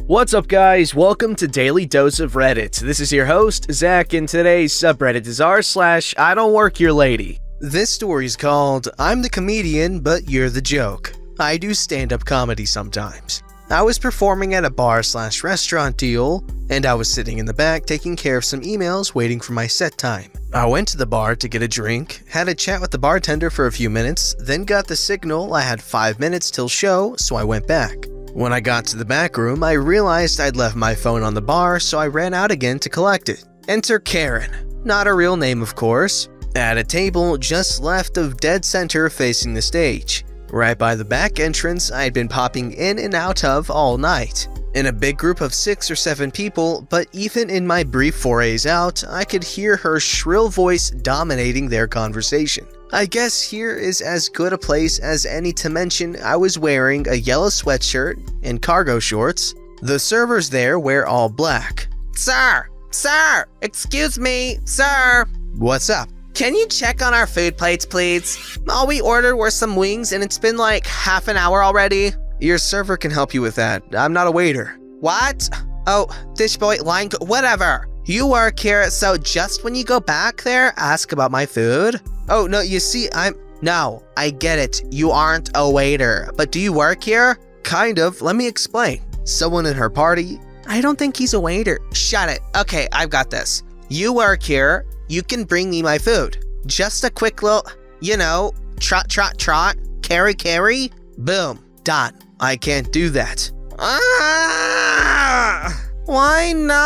What's up, guys? Welcome to Daily Dose of Reddit. This is your host, Zach, and today's subreddit is r/IDontWorkHereLady. This story's called, I'm the comedian, but you're the joke. I do stand-up comedy sometimes. I was performing at a bar/restaurant deal, and I was sitting in the back taking care of some emails waiting for my set time. I went to the bar to get a drink, had a chat with the bartender for a few minutes, then got the signal I had 5 minutes till show, so I went back. When I got to the back room, I realized I'd left my phone on the bar, so I ran out again to collect it. Enter Karen. Not a real name, of course. At a table just left of dead center facing the stage. Right by the back entrance I'd been popping in and out of all night. In a big group of 6 or 7 people, but even in my brief forays out, I could hear her shrill voice dominating their conversation. I guess here is as good a place as any to mention I was wearing a yellow sweatshirt and cargo shorts. The servers there wear all black. Sir! Excuse me, sir! What's up? Can you check on our food plates, please? All we ordered were some wings and it's been like half an hour already. Your server can help you with that. I'm not a waiter. What? Oh, dish boy, line, whatever. You work here, so just when you go back there, ask about my food? Oh, no, you see, No, I get it. You aren't a waiter. But do you work here? Kind of. Let me explain. Someone in her party. I don't think he's a waiter. Shut it. Okay, I've got this. You work here. You can bring me my food. Just a quick little, trot, carry. Boom. Done. I can't do that. Why not?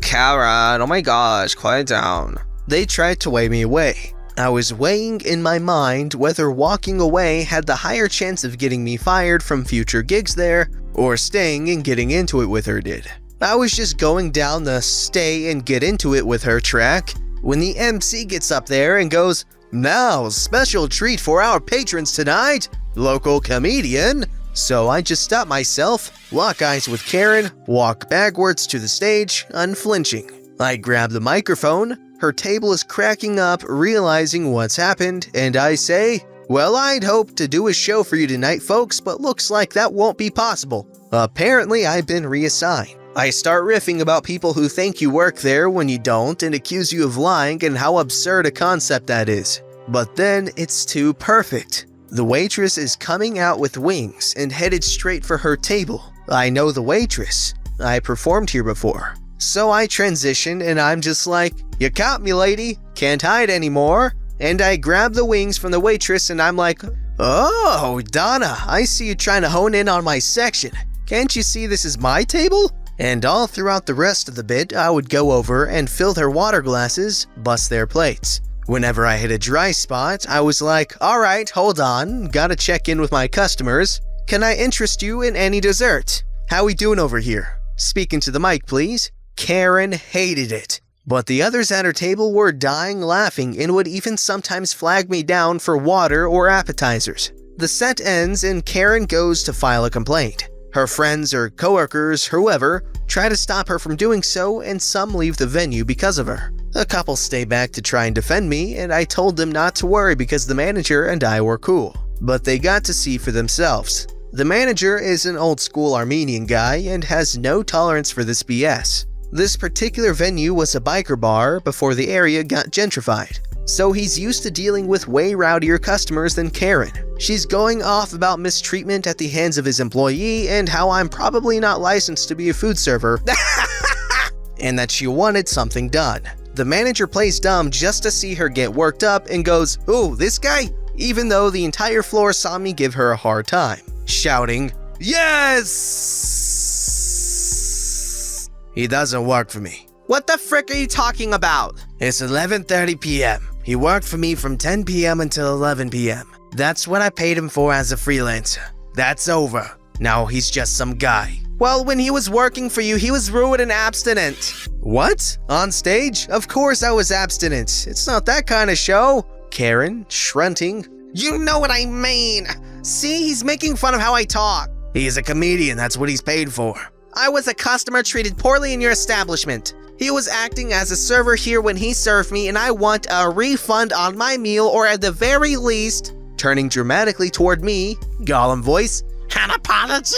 Karen, oh my gosh, quiet down. They tried to weigh me away. I was weighing in my mind whether walking away had the higher chance of getting me fired from future gigs there, or staying and getting into it with her did. I was just going down the stay and get into it with her track when the MC gets up there and goes, "Now, special treat for our patrons tonight, local comedian." So I just stopped myself, lock eyes with Karen, walk backwards to the stage, unflinching. I grab the microphone, her table is cracking up, realizing what's happened, and I say, "Well, I'd hoped to do a show for you tonight, folks, but looks like that won't be possible. Apparently, I've been reassigned." I start riffing about people who think you work there when you don't and accuse you of lying and how absurd a concept that is. But then it's too perfect. The waitress is coming out with wings and headed straight for her table. I know the waitress. I performed here before. So I transition and I'm just like, "You caught me, lady. Can't hide anymore." And I grab the wings from the waitress and I'm like, "Oh, Donna, I see you trying to hone in on my section. Can't you see this is my table?" And all throughout the rest of the bit, I would go over and fill their water glasses, bust their plates. Whenever I hit a dry spot, I was like, "Alright, hold on, gotta check in with my customers. Can I interest you in any dessert? How we doing over here? Speaking to the mic, please." Karen hated it. But the others at her table were dying laughing and would even sometimes flag me down for water or appetizers. The set ends and Karen goes to file a complaint. Her friends or coworkers, whoever, try to stop her from doing so, and some leave the venue because of her. A couple stay back to try and defend me, and I told them not to worry because the manager and I were cool. But they got to see for themselves. The manager is an old-school Armenian guy and has no tolerance for this BS. This particular venue was a biker bar before the area got gentrified. So he's used to dealing with way rowdier customers than Karen. She's going off about mistreatment at the hands of his employee and how I'm probably not licensed to be a food server, and that she wanted something done. The manager plays dumb just to see her get worked up and goes, "Ooh, this guy?" Even though the entire floor saw me give her a hard time, shouting, "Yes!" He doesn't work for me. What the frick are you talking about? It's 11:30 p.m. He worked for me from 10 p.m. until 11 p.m. That's what I paid him for as a freelancer. That's over. Now he's just some guy. Well, when he was working for you, he was rude and abstinent. What? On stage? Of course I was abstinent. It's not that kind of show. Karen, shrunting. You know what I mean. See, he's making fun of how I talk. He's a comedian, that's what he's paid for. I was a customer treated poorly in your establishment. He was acting as a server here when he served me, and I want a refund on my meal, or at the very least, turning dramatically toward me, Gollum voice, An apology?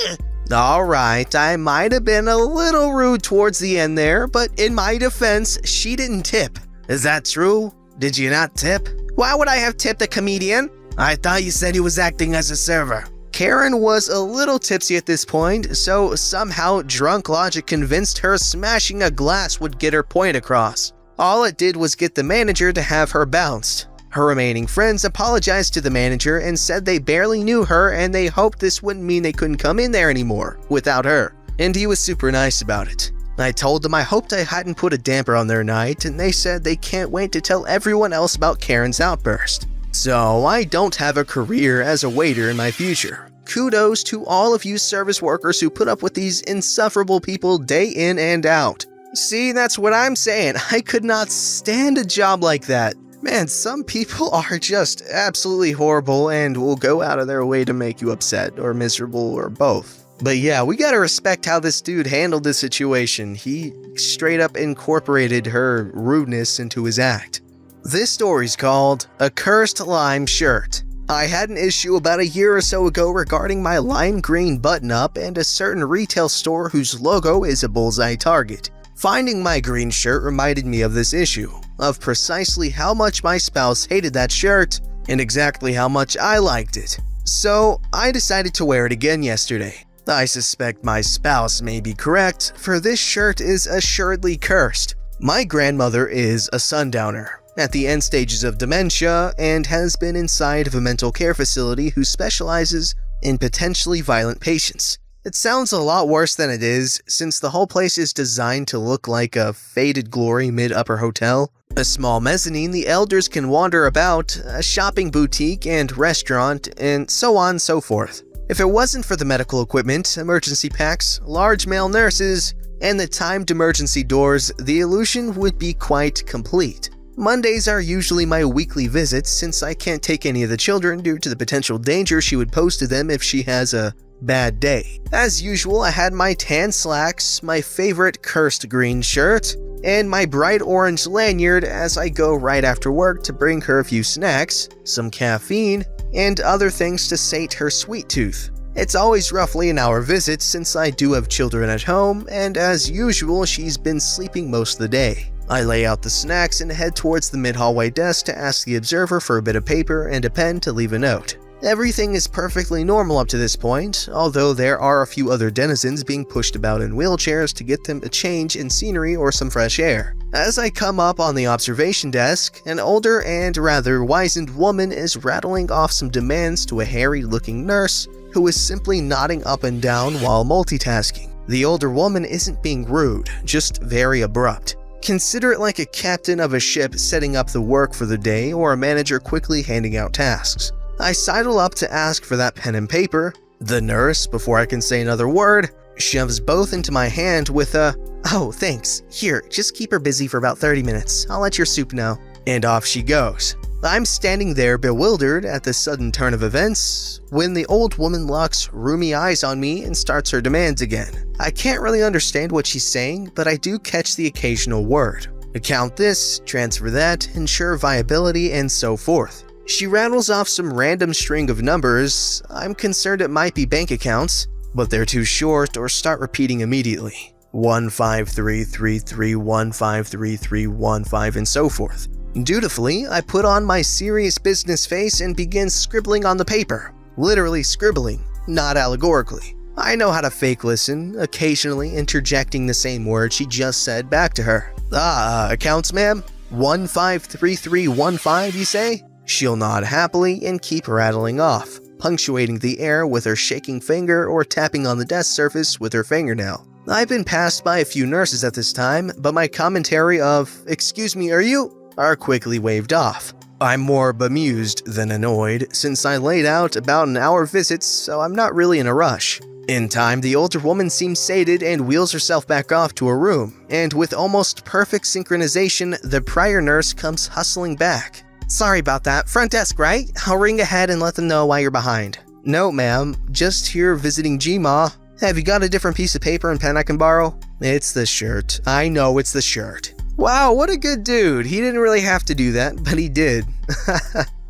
Alright, I might have been a little rude towards the end there, but in my defense, she didn't tip. Is that true? Did you not tip? Why would I have tipped a comedian? I thought you said he was acting as a server. Karen was a little tipsy at this point, so somehow drunk logic convinced her smashing a glass would get her point across. All it did was get the manager to have her bounced. Her remaining friends apologized to the manager and said they barely knew her and they hoped this wouldn't mean they couldn't come in there anymore without her. And he was super nice about it. I told them I hoped I hadn't put a damper on their night, and they said they can't wait to tell everyone else about Karen's outburst. So I don't have a career as a waiter in my future. Kudos to all of you service workers who put up with these insufferable people day in and out. See, that's what I'm saying. I could not stand a job like that. Man, some people are just absolutely horrible and will go out of their way to make you upset or miserable or both. But yeah, we gotta respect how this dude handled the situation. He straight up incorporated her rudeness into his act. This story's called A Cursed Lime Shirt. I had an issue about a year or so ago regarding my lime green button-up and a certain retail store whose logo is a bullseye target. Finding my green shirt reminded me of this issue, of precisely how much my spouse hated that shirt and exactly how much I liked it. So I decided to wear it again yesterday. I suspect my spouse may be correct, for this shirt is assuredly cursed. My grandmother is a sundowner, at the end stages of dementia, and has been inside of a mental care facility who specializes in potentially violent patients. It sounds a lot worse than it is, since the whole place is designed to look like a faded glory mid-upper hotel. A small mezzanine the elders can wander about, a shopping boutique and restaurant, and so on and so forth. If it wasn't for the medical equipment, emergency packs, large male nurses, and the timed emergency doors, the illusion would be quite complete. Mondays are usually my weekly visits since I can't take any of the children due to the potential danger she would pose to them if she has a bad day. As usual, I had my tan slacks, my favorite cursed green shirt, and my bright orange lanyard as I go right after work to bring her a few snacks, some caffeine, and other things to sate her sweet tooth. It's always roughly an hour visit since I do have children at home, and as usual, she's been sleeping most of the day. I lay out the snacks and head towards the mid-hallway desk to ask the observer for a bit of paper and a pen to leave a note. Everything is perfectly normal up to this point, although there are a few other denizens being pushed about in wheelchairs to get them a change in scenery or some fresh air. As I come up on the observation desk, an older and rather wizened woman is rattling off some demands to a hairy-looking nurse who is simply nodding up and down while multitasking. The older woman isn't being rude, just very abrupt. Consider it like a captain of a ship setting up the work for the day or a manager quickly handing out tasks. I sidle up to ask for that pen and paper. The nurse, before I can say another word, shoves both into my hand with a, "Oh, thanks. Here, just keep her busy for about 30 minutes. I'll let your soup know." And off she goes. I'm standing there bewildered at the sudden turn of events when the old woman locks roomy eyes on me and starts her demands again. I can't really understand what she's saying, but I do catch the occasional word. Account this, transfer that, ensure viability, and so forth. She rattles off some random string of numbers. I'm concerned it might be bank accounts, but they're too short or start repeating immediately. 15331533315 and so forth. Dutifully, I put on my serious business face and begin scribbling on the paper. Literally scribbling, not allegorically. I know how to fake listen, occasionally interjecting the same word she just said back to her. Accounts ma'am? 153315, you say? She'll nod happily and keep rattling off, punctuating the air with her shaking finger or tapping on the desk surface with her fingernail. I've been passed by a few nurses at this time, but my commentary of, "Excuse me, are you?" are quickly waved off. I'm more bemused than annoyed, since I laid out about an hour visit, so I'm not really in a rush. In time, the older woman seems sated and wheels herself back off to her room, and with almost perfect synchronization, the prior nurse comes hustling back. "Sorry about that. Front desk, right? I'll ring ahead and let them know why you're behind." "No, ma'am. Just here visiting G-Ma. Have you got a different piece of paper and pen I can borrow?" "It's the shirt. I know it's the shirt." Wow, what a good dude. He didn't really have to do that, but he did.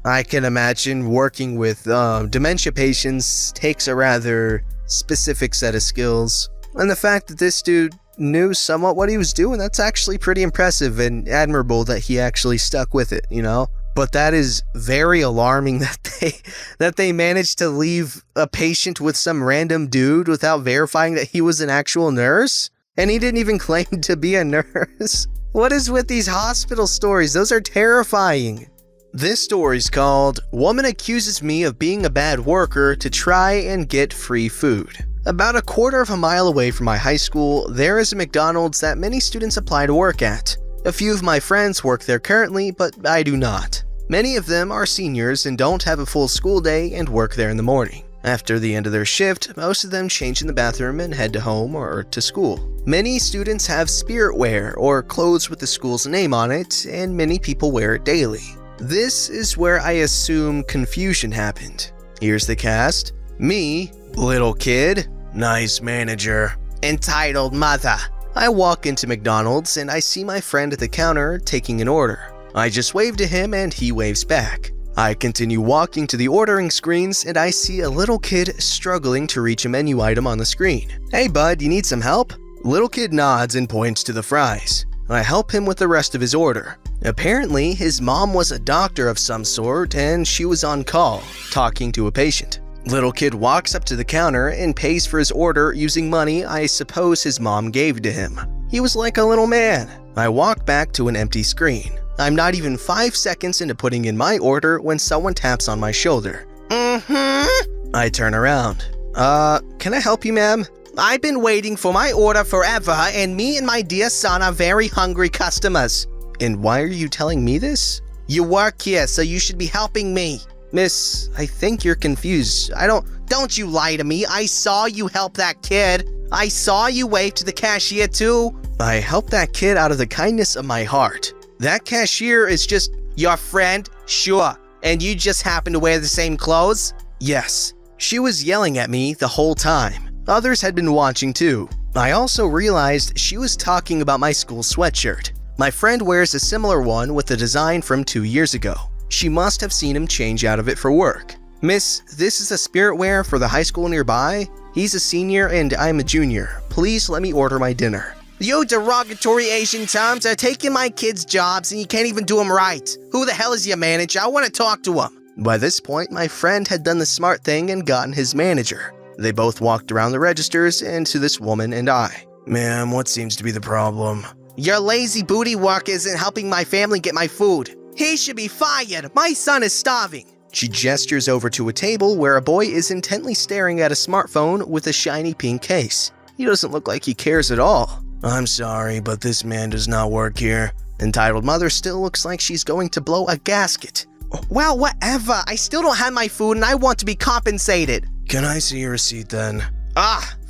I can imagine working with dementia patients takes a rather specific set of skills. And the fact that this dude knew somewhat what he was doing, that's actually pretty impressive and admirable that he actually stuck with it, you know? But that is very alarming that they managed to leave a patient with some random dude without verifying that he was an actual nurse. And he didn't even claim to be a nurse. What is with these hospital stories? Those are terrifying. This story's called "Woman Accuses Me of Being a Bad Worker to Try and Get Free Food." About a quarter of a mile away from my high school, there is a McDonald's that many students apply to work at. A few of my friends work there currently, but I do not. Many of them are seniors and don't have a full school day and work there in the morning. After the end of their shift, most of them change in the bathroom and head to home or to school. Many students have spirit wear or clothes with the school's name on it, and many people wear it daily. This is where I assume confusion happened. Here's the cast. Me, little kid, nice manager, entitled mother. I walk into McDonald's and I see my friend at the counter taking an order. I just wave to him and he waves back. I continue walking to the ordering screens and I see a little kid struggling to reach a menu item on the screen. "Hey bud, you need some help?" Little kid nods and points to the fries. I help him with the rest of his order. Apparently, his mom was a doctor of some sort and she was on call, talking to a patient. Little kid walks up to the counter and pays for his order using money I suppose his mom gave to him. He was like a little man. I walk back to an empty screen. I'm not even 5 seconds into putting in my order when someone taps on my shoulder. I turn around. Can I help you, ma'am? I've been waiting for my order forever and me and my dear son are very hungry customers. And why are you telling me this? You work here, so you should be helping me. Miss, I think you're confused. Don't you lie to me. I saw you help that kid. I saw you wave to the cashier too. I helped that kid out of the kindness of my heart. That cashier is just your friend? Sure. And you just happen to wear the same clothes? Yes. She was yelling at me the whole time. Others had been watching too. I also realized she was talking about my school sweatshirt. My friend wears a similar one with a design from 2 years ago. She must have seen him change out of it for work. Miss, this is a spirit wear for the high school nearby. He's a senior and I'm a junior. Please let me order my dinner. You derogatory Asian terms are taking my kids' jobs and you can't even do them right. Who the hell is your manager? I want to talk to him. By this point, my friend had done the smart thing and gotten his manager. They both walked around the registers and to this woman and I. Ma'am, what seems to be the problem? Your lazy booty work isn't helping my family get my food. He should be fired. My son is starving. She gestures over to a table where a boy is intently staring at a smartphone with a shiny pink case. He doesn't look like he cares at all. I'm sorry, but this man does not work here. Entitled mother still looks like she's going to blow a gasket. Well, whatever. I still don't have my food and I want to be compensated. Can I see your receipt then?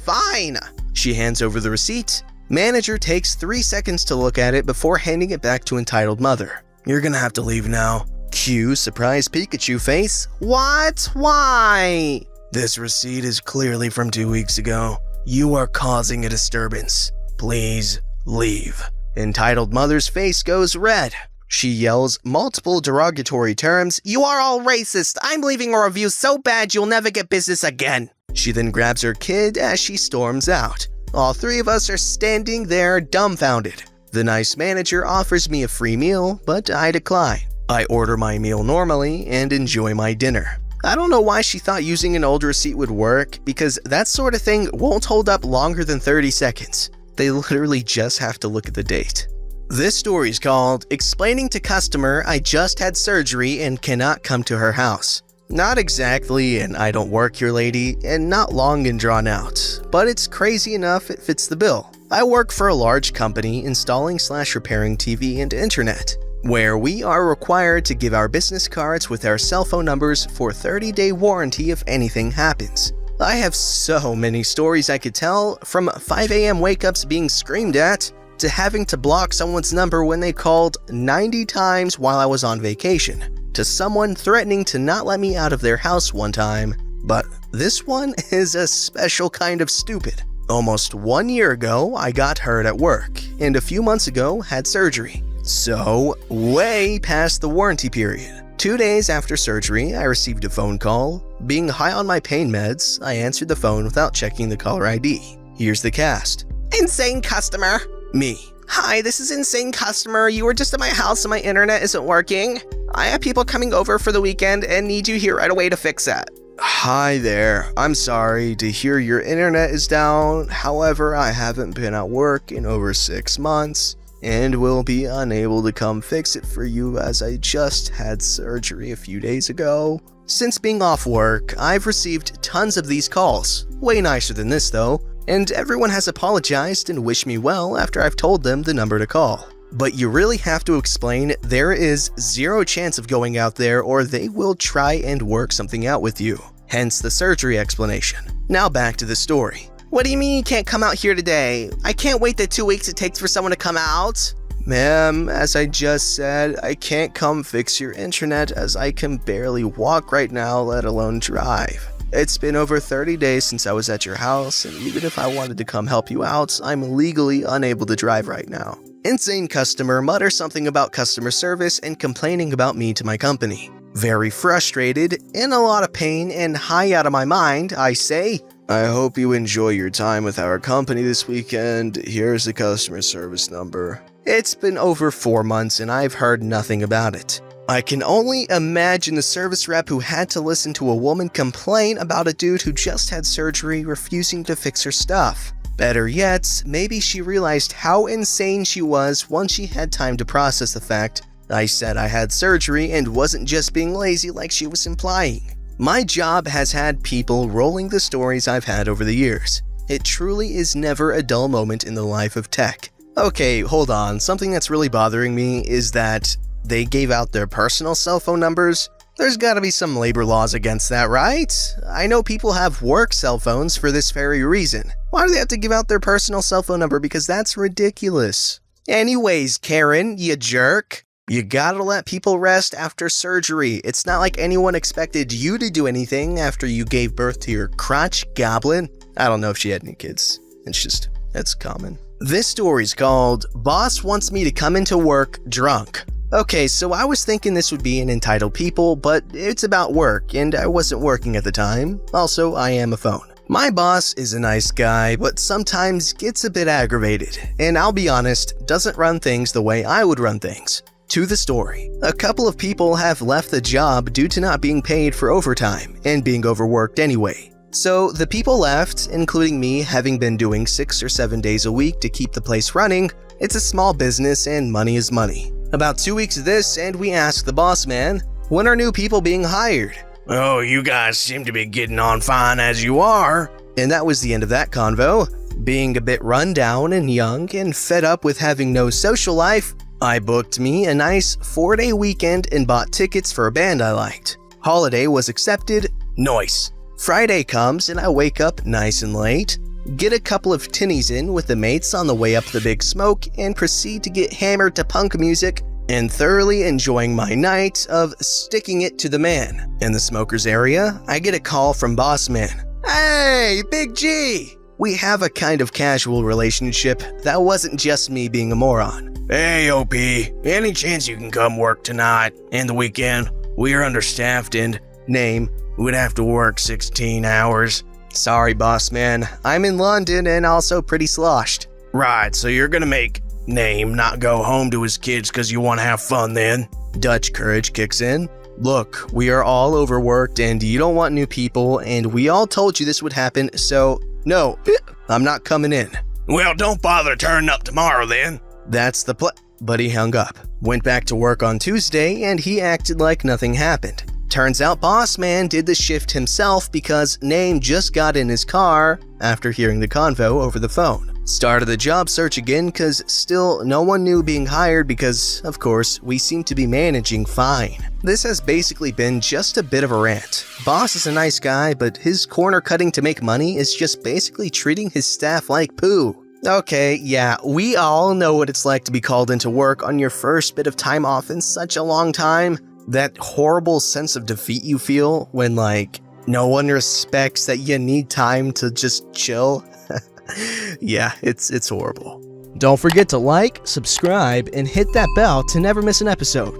Fine. She hands over the receipt. Manager takes 3 seconds to look at it before handing it back to entitled mother. You're gonna have to leave now. Cue surprised Pikachu face. What? Why? This receipt is clearly from 2 weeks ago. You are causing a disturbance. Please leave. Entitled mother's face goes red. She yells multiple derogatory terms. You are all racist. I'm leaving a review so bad you'll never get business again. She then grabs her kid as she storms out. All three of us are standing there dumbfounded. The nice manager offers me a free meal, but I decline. I order my meal normally and enjoy my dinner. I don't know why she thought using an old receipt would work, because that sort of thing won't hold up longer than 30 seconds. They literally just have to look at the date. This story's called Explaining to Customer I Just Had Surgery and Cannot Come to Her House. Not exactly an I don't work here lady, and not long and drawn out, but it's crazy enough it fits the bill. I work for a large company installing/repairing TV and internet, where we are required to give our business cards with our cell phone numbers for 30-day warranty if anything happens. I have so many stories I could tell, from 5 a.m. wake-ups being screamed at, to having to block someone's number when they called 90 times while I was on vacation, to someone threatening to not let me out of their house one time. But this one is a special kind of stupid. Almost 1 year ago, I got hurt at work, and a few months ago had surgery. So, way past the warranty period. 2 days after surgery, I received a phone call. Being high on my pain meds, I answered the phone without checking the caller ID. Here's the cast. Insane customer. Me. Hi, this is Insane Customer. You were just at my house and my internet isn't working. I have people coming over for the weekend and need you here right away to fix it. Hi there. I'm sorry to hear your internet is down. However, I haven't been at work in over 6 months and will be unable to come fix it for you as I just had surgery a few days ago. Since being off work, I've received tons of these calls. Way nicer than this though. And everyone has apologized and wished me well after I've told them the number to call. But you really have to explain there is zero chance of going out there or they will try and work something out with you. Hence the surgery explanation. Now back to the story. What do you mean you can't come out here today? I can't wait the 2 weeks it takes for someone to come out. Ma'am, as I just said, I can't come fix your internet as I can barely walk right now, let alone drive. It's been over 30 days since I was at your house, and even if I wanted to come help you out, I'm legally unable to drive right now. Insane Customer mutters something about customer service and complaining about me to my company. Very frustrated, in a lot of pain, and high out of my mind, I say, I hope you enjoy your time with our company this weekend. Here's the customer service number. It's been over 4 months and I've heard nothing about it. I can only imagine the service rep who had to listen to a woman complain about a dude who just had surgery refusing to fix her stuff. Better yet, maybe she realized how insane she was once she had time to process the fact I said I had surgery and wasn't just being lazy like she was implying. My job has had people rolling the stories I've had over the years. It truly is never a dull moment in the life of tech. Okay, hold on, something that's really bothering me is that they gave out their personal cell phone numbers. There's gotta be some labor laws against that, right? I know people have work cell phones for this very reason. Why do they have to give out their personal cell phone number? Because that's ridiculous. Anyways, Karen, you jerk. You gotta let people rest after surgery. It's not like anyone expected you to do anything after you gave birth to your crotch goblin. I don't know if she had any kids. It's common. This story's called Boss Wants Me to Come Into Work Drunk. Okay, so I was thinking this would be an entitled people, but it's about work, and I wasn't working at the time. Also, I am a phone. My boss is a nice guy, but sometimes gets a bit aggravated, and I'll be honest, doesn't run things the way I would run things. To the story. A couple of people have left the job due to not being paid for overtime, and being overworked anyway. So the people left, including me having been doing 6 or 7 days a week to keep the place running. It's a small business and money is money. About 2 weeks of this and we asked the boss man, when are new people being hired? Oh, you guys seem to be getting on fine as you are. And that was the end of that convo. Being a bit run down and young and fed up with having no social life, I booked me a nice 4-day weekend and bought tickets for a band I liked. Holiday was accepted. Nice. Friday comes and I wake up nice and late, get a couple of tinnies in with the mates on the way up the Big Smoke, and proceed to get hammered to punk music and thoroughly enjoying my night of sticking it to the man. In the smokers area, I get a call from Boss Man. Hey, Big G! We have a kind of casual relationship. That wasn't just me being a moron. Hey, OP, any chance you can come work tonight and the weekend? We are understaffed and, name, would have to work 16 hours. Sorry, boss man. I'm in London and also pretty sloshed. Right, so you're gonna make name not go home to his kids because you want to have fun then? Dutch courage kicks in. Look, we are all overworked and you don't want new people and we all told you this would happen, so no, I'm not coming in. Well, don't bother turning up tomorrow then. That's the But he hung up. Went back to work on Tuesday and he acted like nothing happened. Turns out Boss Man did the shift himself because Name just got in his car after hearing the convo over the phone. Started the job search again cause still no one knew being hired because, of course, we seem to be managing fine. This has basically been just a bit of a rant. Boss is a nice guy, but his corner cutting to make money is just basically treating his staff like poo. Okay, yeah, we all know what it's like to be called into work on your first bit of time off in such a long time. That horrible sense of defeat you feel when, like, no one respects that you need time to just chill. Yeah, it's horrible. Don't forget to like, subscribe, and hit that bell to never miss an episode.